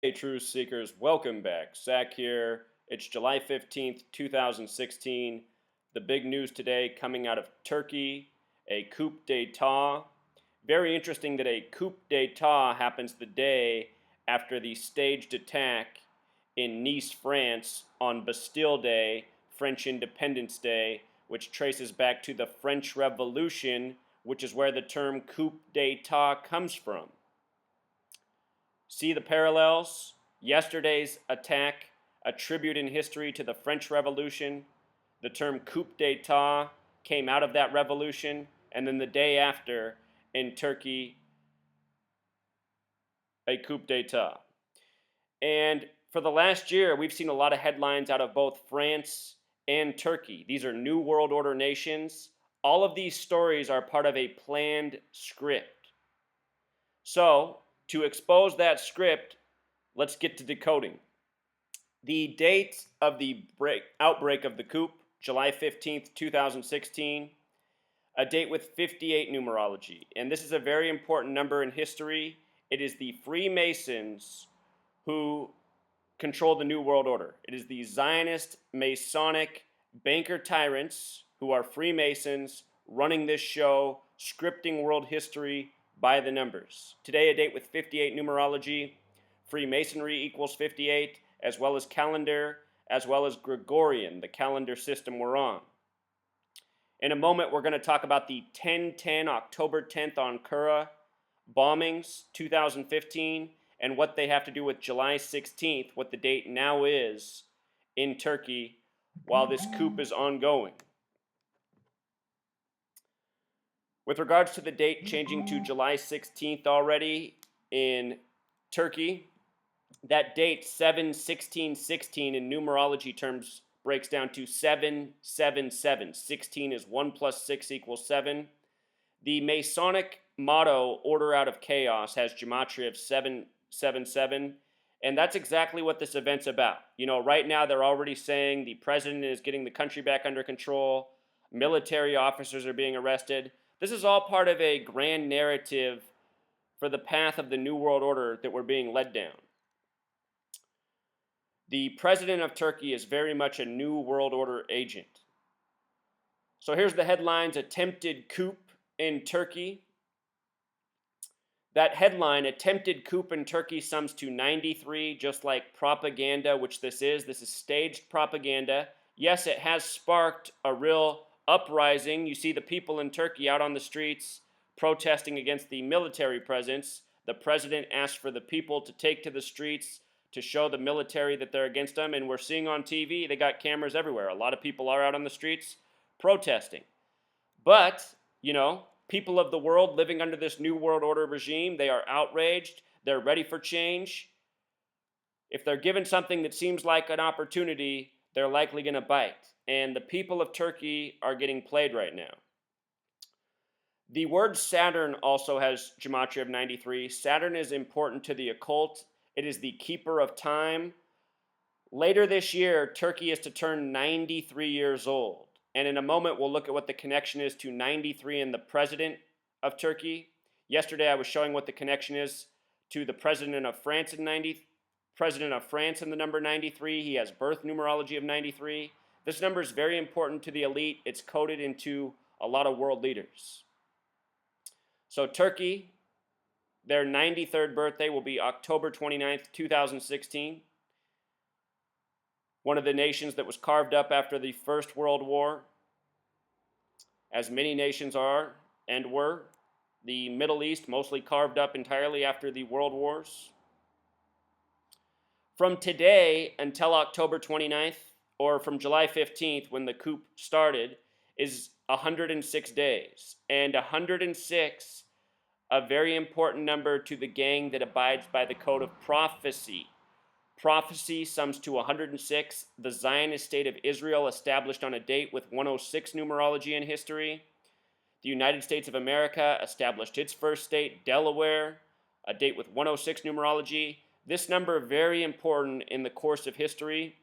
Hey, Truth Seekers, welcome back. Zach here. It's July 15th, 2016. The big news today coming out of Turkey, a coup d'etat. Very interesting that a coup d'etat happens the day after the staged attack in Nice, France on Bastille Day, French Independence Day, which traces back to the French Revolution, which is where the term coup d'etat comes from. See the parallels? Yesterday's attack, a tribute in history to the French Revolution. The term coup d'etat came out of that revolution, and then the day after in Turkey, a coup d'etat. And for the last year, we've seen a lot of headlines out of both France and Turkey. These are New World Order nations. All of these stories are part of a planned script. So, to expose that script, let's get to decoding. The date of the outbreak of the coup, July 15th, 2016, a date with 58 numerology. And this is a very important number in history. It is the Freemasons who control the New World Order. It is the Zionist, Masonic, banker tyrants who are Freemasons running this show, scripting world history by the numbers. Today, a date with 58 numerology. Freemasonry equals 58, as well as calendar, as well as Gregorian, the calendar system we're on. In a moment, we're going to talk about the 10/10, October 10th Ankara bombings, 2015, and what they have to do with July 16th, what the date now is in Turkey while this coup is ongoing. With regards to the date changing to July 16th already in Turkey, that date 7/16/16 in numerology terms breaks down to 777. 16 is 1 plus 6 equals 7. The Masonic motto, Order Out of Chaos, has gematria of 777. And that's exactly what this event's about. You know, right now they're already saying the president is getting the country back under control, military officers are being arrested. This is all part of a grand narrative for the path of the New World Order that we're being led down. The president of Turkey is very much a New World Order agent. So here's the headlines: attempted coup in Turkey. That headline, attempted coup in Turkey, sums to 93, just like propaganda, which this is. This is staged propaganda. Yes, it has sparked a real uprising. You see the people in Turkey out on the streets protesting against the military presence. The president asked for the people to take to the streets to show the military that they're against them. And we're seeing on TV, they got cameras everywhere. A lot of people are out on the streets protesting. But, you know, people of the world living under this New World Order regime, they are outraged. They're ready for change. If they're given something that seems like an opportunity, they're likely going to bite. And the people of Turkey are getting played right now. The word Saturn also has gematria of 93. Saturn is important to the occult. It is the keeper of time. Later this year, Turkey is to turn 93 years old. And in a moment, we'll look at what the connection is to 93 and the president of Turkey. Yesterday, I was showing what the connection is to the president of France in the number 93. He has birth numerology of 93. This number is very important to the elite. It's coded into a lot of world leaders. So Turkey, their 93rd birthday will be October 29th, 2016. One of the nations that was carved up after the First World War, as many nations are and were. The Middle East mostly carved up entirely after the World Wars. From today until October 29th, or from July 15th when the coup started, is 106 days. And 106, a very important number to the gang that abides by the code of prophecy. Prophecy sums to 106. The Zionist state of Israel established on a date with 106 numerology in history. The United States of America established its first state, Delaware, a date with 106 numerology. This number very important in the course of history.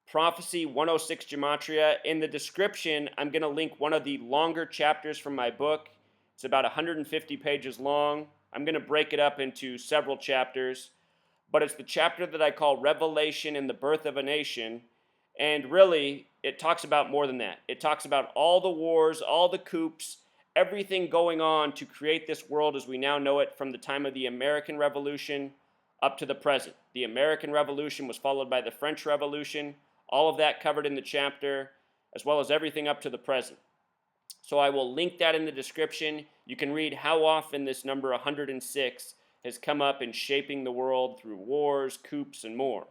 Prophecy 106 gematria. In the description, I'm going to link one of the longer chapters from my book. It's about 150 pages long. I'm going to break it up into several chapters. but it's the chapter that I call Revelation and the Birth of a Nation. And really, it talks about more than that. It talks about all the wars, all the coups, everything going on to create this world as we now know it from the time of the American Revolution up to the present. The American Revolution was followed by the French Revolution, all of that covered in the chapter, as well as everything up to the present. So I will link that in the description. You can read how often this number 106 has come up in shaping the world through wars, coups, and more.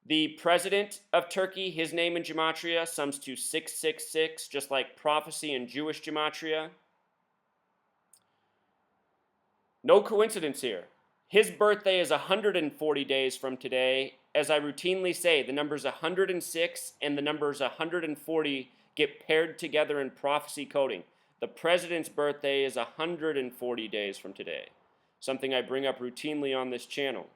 The president of Turkey, his name in Gematria sums to 666, just like prophecy in Jewish Gematria. No coincidence here. His birthday is 140 days from today. As I routinely say, the numbers 106 and the numbers 140 get paired together in prophecy coding. The president's birthday is 140 days from today, something I bring up routinely on this channel.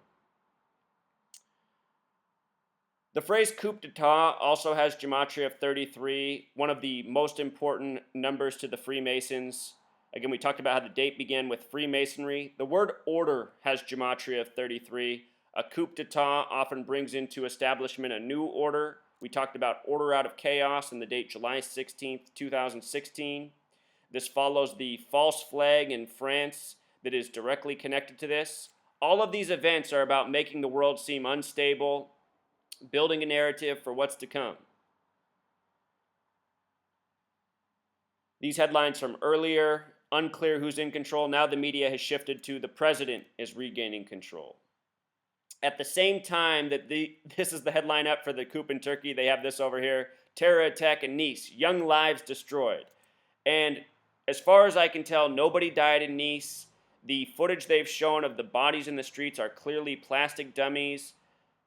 The phrase coup d'etat also has Gematria of 33, one of the most important numbers to the Freemasons. Again, we talked about how the date began with Freemasonry. The word order has Gematria of 33. A coup d'etat often brings into establishment a new order. We talked about order out of chaos and the date July 16th, 2016. This follows the false flag in France that is directly connected to this. All of these events are about making the world seem unstable, building a narrative for what's to come. These headlines from earlier, unclear who's in control. Now the media has shifted to the president is regaining control. At the same time that this is the headline up for the coup in Turkey, they have this over here: terror attack in Nice, young lives destroyed. And as far as I can tell, nobody died in Nice. The footage they've shown of the bodies in the streets are clearly plastic dummies,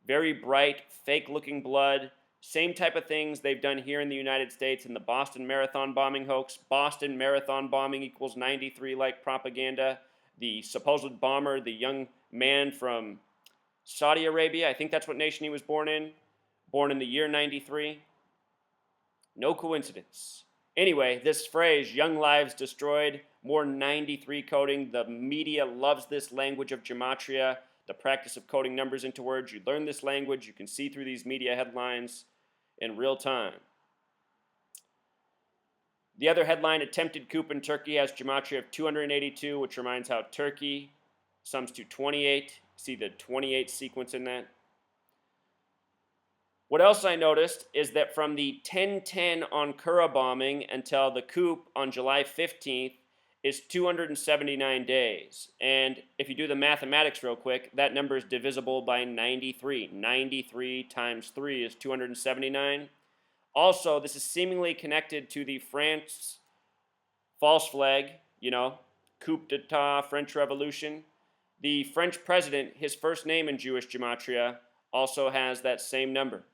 very bright, fake-looking blood. Same type of things they've done here in the United States in the Boston Marathon bombing hoax. Boston Marathon bombing equals 93 like propaganda. The supposed bomber, the young man from Saudi Arabia, I think that's what nation he was born in the year 93. No coincidence. Anyway, this phrase, young lives destroyed, more 93 coding. The media loves this language of Gematria, the practice of coding numbers into words. You learn this language, you can see through these media headlines in real time. The other headline, attempted coup in Turkey, has Gematria of 282, which reminds how Turkey sums to 28. See the 28 sequence in that. What else I noticed is that from the 1010 Ankara bombing until the coup on July 15th is 279 days. And if you do the mathematics real quick, that number is divisible by 93. 93 times 3 is 279. Also, this is seemingly connected to the France false flag, coup d'etat, French Revolution. The French president, his first name in Jewish Gematria, also has that same number.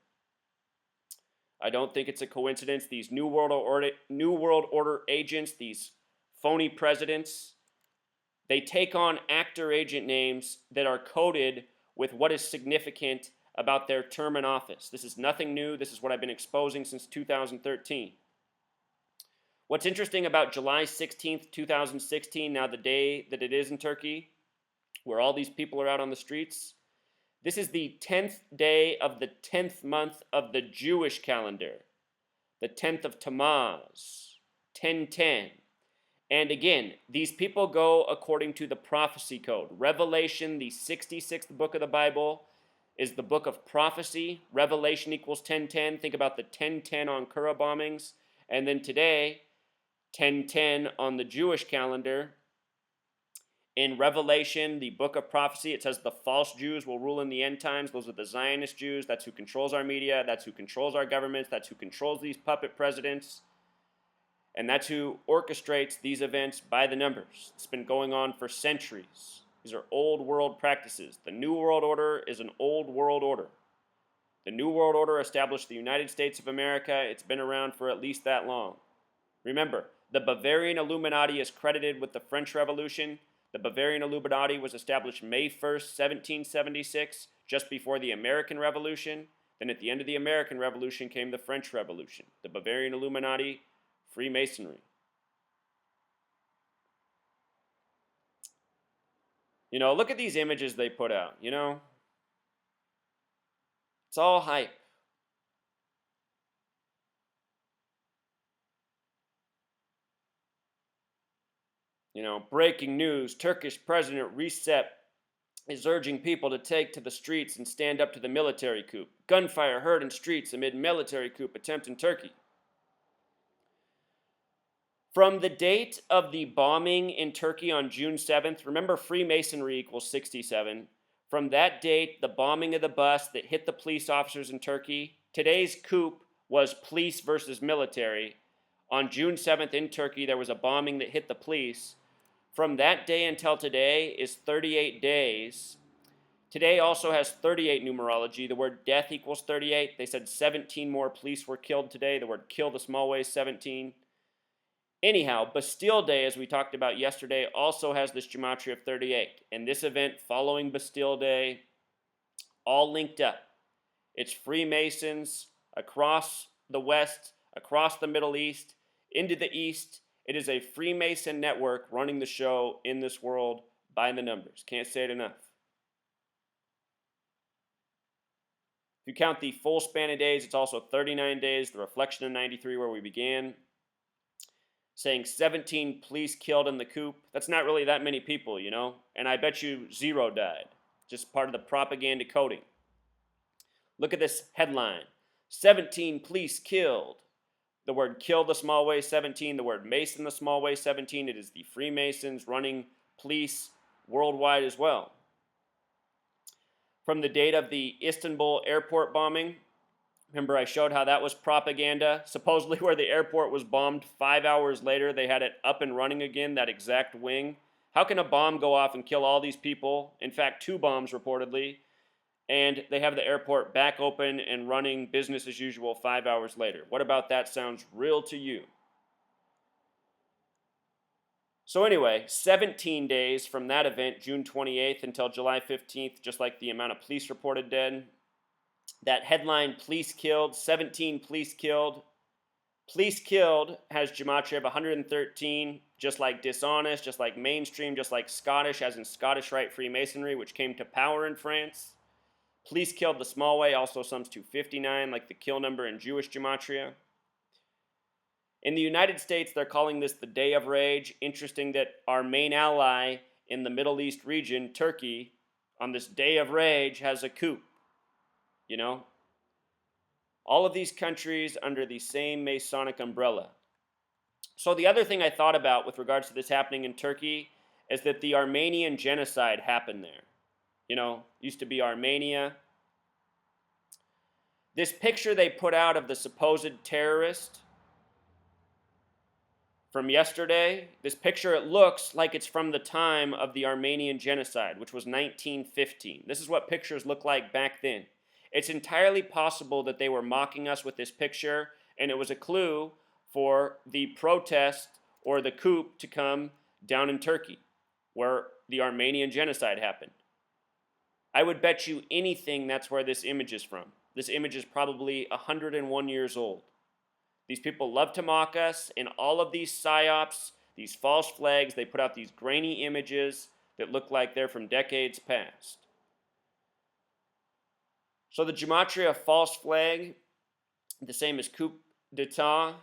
I don't think it's a coincidence. These New World Order agents, these phony presidents, they take on actor agent names that are coded with what is significant about their term in office. This is nothing new. This is what I've been exposing since 2013. What's interesting about July 16th, 2016, now the day that it is in Turkey, where all these people are out on the streets, this is the 10th day of the 10th month of the Jewish calendar, the 10th of Tammuz, 1010. And again, these people go according to the prophecy code. Revelation, the 66th book of the Bible, is the book of prophecy. Revelation equals 1010. Think about the 1010 Ankara bombings. And then today, 1010 on the Jewish calendar. In Revelation, the book of prophecy, it says the false Jews will rule in the end times. Those are the Zionist Jews. That's who controls our media. That's who controls our governments. That's who controls these puppet presidents. And that's who orchestrates these events by the numbers. It's been going on for centuries. These are old world practices. The New World Order is an old world order. The New World Order established the United States of America. It's been around for at least that long. Remember, the Bavarian Illuminati is credited with the French Revolution. The Bavarian Illuminati was established May 1st, 1776, just before the American Revolution. Then at the end of the American Revolution came the French Revolution. The Bavarian Illuminati, Freemasonry. Look at these images they put out, It's all hype. Breaking news, Turkish President Recep is urging people to take to the streets and stand up to the military coup. Gunfire heard in streets amid military coup attempt in Turkey. From the date of the bombing in Turkey on June 7th, remember Freemasonry equals 67. From that date, the bombing of the bus that hit the police officers in Turkey, today's coup was police versus military. On June 7th in Turkey, there was a bombing that hit the police. From that day until today is 38 days. Today also has 38 numerology. The word death equals 38. They said 17 more police were killed today. The word kill the small way is 17. Anyhow, Bastille Day, as we talked about yesterday, also has this gematria of 38. And this event following Bastille Day, all linked up. It's Freemasons across the West, across the Middle East, into the East. It is a Freemason network running the show in this world by the numbers. Can't say it enough. If you count the full span of days, it's also 39 days, the reflection of 93 where we began. Saying 17 police killed in the coup. That's not really that many people, And I bet you 0 died. Just part of the propaganda coding. Look at this headline. 17 police killed. The word kill the small way 17, the word mason the small way 17. It is the Freemasons running police worldwide as well. From the date of the Istanbul airport bombing, remember I showed how that was propaganda. Supposedly where the airport was bombed, 5 hours later they had it up and running again, that exact wing. How can a bomb go off and kill all these people? In fact, 2 bombs reportedly. And they have the airport back open and running business as usual 5 hours later. What about that sounds real to you? So anyway, 17 days from that event, June 28th until July 15th, just like the amount of police reported dead. That headline, police killed, 17 police killed. Police killed has gematria of 113, just like dishonest, just like mainstream, just like Scottish, as in Scottish Rite Freemasonry, which came to power in France. Police killed the small way also sums to 59, like the kill number in Jewish gematria. In the United States, they're calling this the Day of Rage. Interesting that our main ally in the Middle East region, Turkey, on this Day of Rage has a coup. All of these countries under the same Masonic umbrella. So the other thing I thought about with regards to this happening in Turkey is that the Armenian genocide happened there. Used to be Armenia. This picture they put out of the supposed terrorist from yesterday, this picture, it looks like it's from the time of the Armenian genocide, which was 1915. This is what pictures look like back then. It's entirely possible that they were mocking us with this picture, and it was a clue for the protest or the coup to come down in Turkey, where the Armenian genocide happened. I would bet you anything that's where this image is from. This image is probably 101 years old. These people love to mock us, and all of these psyops, these false flags, they put out these grainy images that look like they're from decades past. So the gematria of false flag, the same as coup d'etat.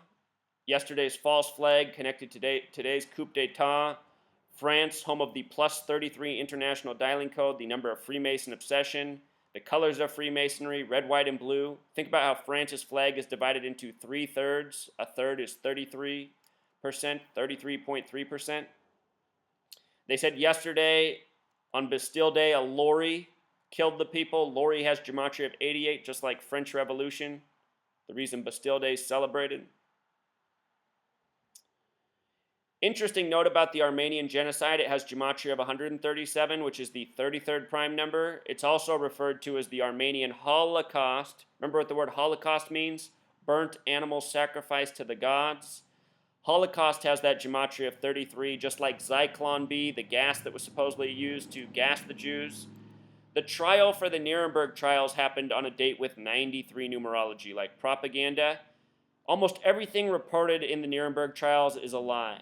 Yesterday's false flag connected to today's coup d'etat. France, home of the plus 33 international dialing code, the number of Freemason obsession, the colors of Freemasonry, red, white, and blue. Think about how France's flag is divided into 3/3. A third is 33%, 33.3%. They said yesterday on Bastille Day, a lorry killed the people. Lorry has gematria of 88, just like French Revolution, the reason Bastille Day is celebrated. Interesting note about the Armenian genocide, it has gematria of 137, which is the 33rd prime number. It's also referred to as the Armenian Holocaust. Remember what the word Holocaust means? Burnt animal sacrifice to the gods. Holocaust has that gematria of 33, just like Zyklon B, the gas that was supposedly used to gas the Jews. The trial for the Nuremberg trials happened on a date with 93 numerology, like propaganda. Almost everything reported in the Nuremberg trials is a lie.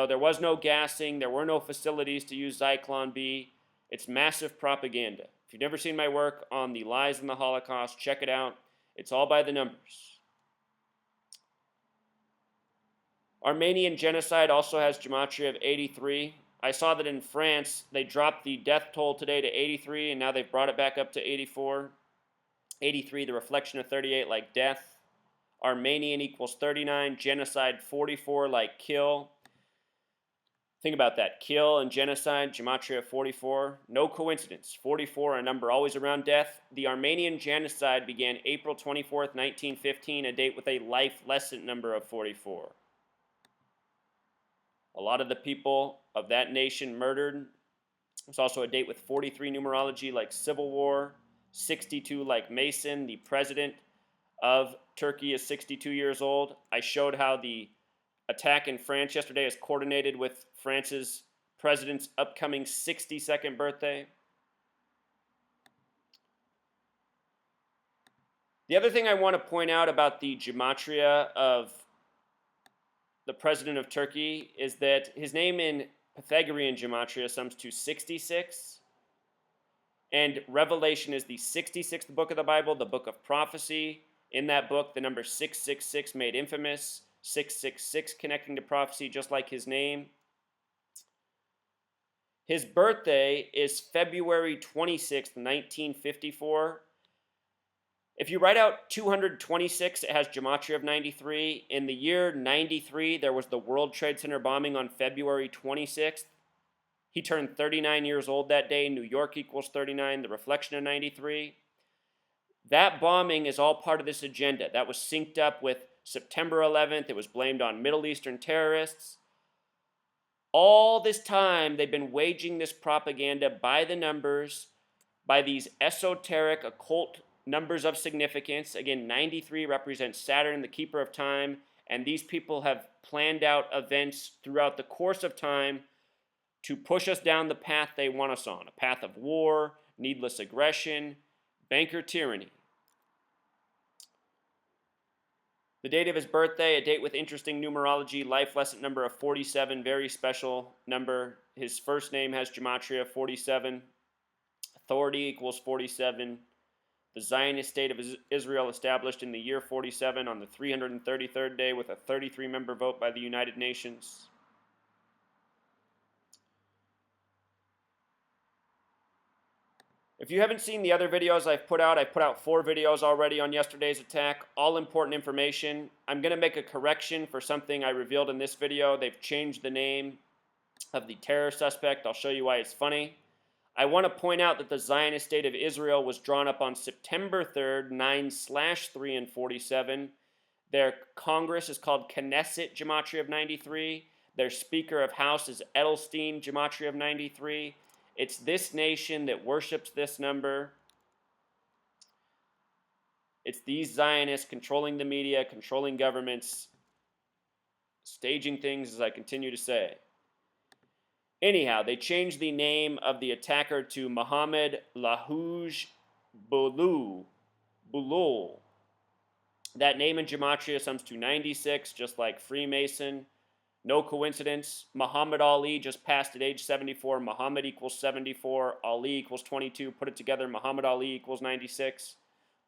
There was no gassing, there were no facilities to use Zyklon B. It's massive propaganda. If you've never seen my work on the lies in the Holocaust, check it out. It's all by the numbers. Armenian genocide also has gematria of 83. I saw that in France, they dropped the death toll today to 83, and now they've brought it back up to 84. 83, the reflection of 38, like death. Armenian equals 39. Genocide, 44, like kill. Think about that. Kill and genocide, gematria of 44. No coincidence. 44, a number always around death. The Armenian genocide began April 24th, 1915, a date with a life lesson number of 44. A lot of the people of that nation murdered. There's also a date with 43 numerology like Civil War, 62 like Mason. The president of Turkey is 62 years old. I showed how the attack in France yesterday is coordinated with France's president's upcoming 62nd birthday. The other thing I want to point out about the gematria of the president of Turkey is that his name in Pythagorean gematria sums to 66. And Revelation is the 66th book of the Bible, the book of prophecy. In that book, the number 666 made infamous, 666 connecting to prophecy, just like his name. His birthday is February 26th, 1954. If you write out 226, it has gematria of 93. In the year 93, there was the World Trade Center bombing on February 26th. He turned 39 years old that day. New York equals 39, the reflection of 93. That bombing is all part of this agenda. That was synced up with September 11th. It was blamed on Middle Eastern terrorists. All this time, they've been waging this propaganda by the numbers, by these esoteric, occult numbers of significance. Again, 93 represents Saturn, the keeper of time, and these people have planned out events throughout the course of time to push us down the path they want us on, a path of war, needless aggression, banker tyranny. The date of his birthday, a date with interesting numerology, life lesson number of 47, very special number. His first name has gematria 47. Authority equals 47. The Zionist state of Israel established in the year 47 on the 333rd day with a 33-member vote by the United Nations. If you haven't seen the other videos I put out 4 videos already on yesterday's attack, all important information. I'm going to make a correction for something I revealed in this video. They've changed the name of the terror suspect. I'll show you why it's funny. I want to point out that the Zionist state of Israel was drawn up on September 3rd, 9/3 and 47. Their Congress is called Knesset, gematria of 93. Their Speaker of House is Edelstein, gematria of 93. It's this nation that worships this number. It's these Zionists controlling the media, controlling governments, staging things, as I continue to say. Anyhow, they changed the name of the attacker to Mohammed Lahouj Bulul. That name in gematria sums to 96, just like Freemason. No coincidence. Muhammad Ali just passed at age 74. Muhammad equals 74. Ali equals 22. Put it together, Muhammad Ali equals 96.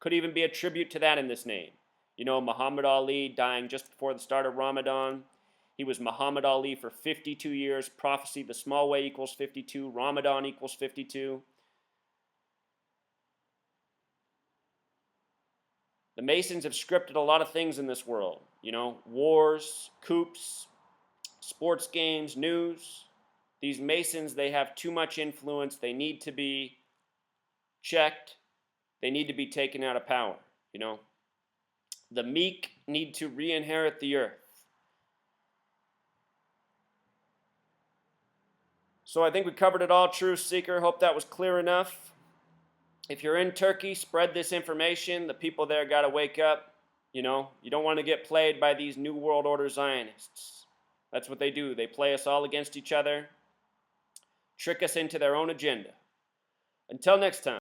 Could even be a tribute to that in this name. You know, Muhammad Ali dying just before the start of Ramadan. He was Muhammad Ali for 52 years. Prophecy, the small way equals 52. Ramadan equals 52. The Masons have scripted a lot of things in this world. You know, wars, coups, sports games, news. These Masons, they have too much influence. They need to be checked. They need to be taken out of power, you know. The meek need to re-inherit the earth. So I think we covered it all, Truth Seeker. Hope that was clear enough. If you're in Turkey, spread this information. The people there got to wake up. You know, you don't want to get played by these New World Order Zionists. That's what they do. They play us all against each other, trick us into their own agenda. Until next time.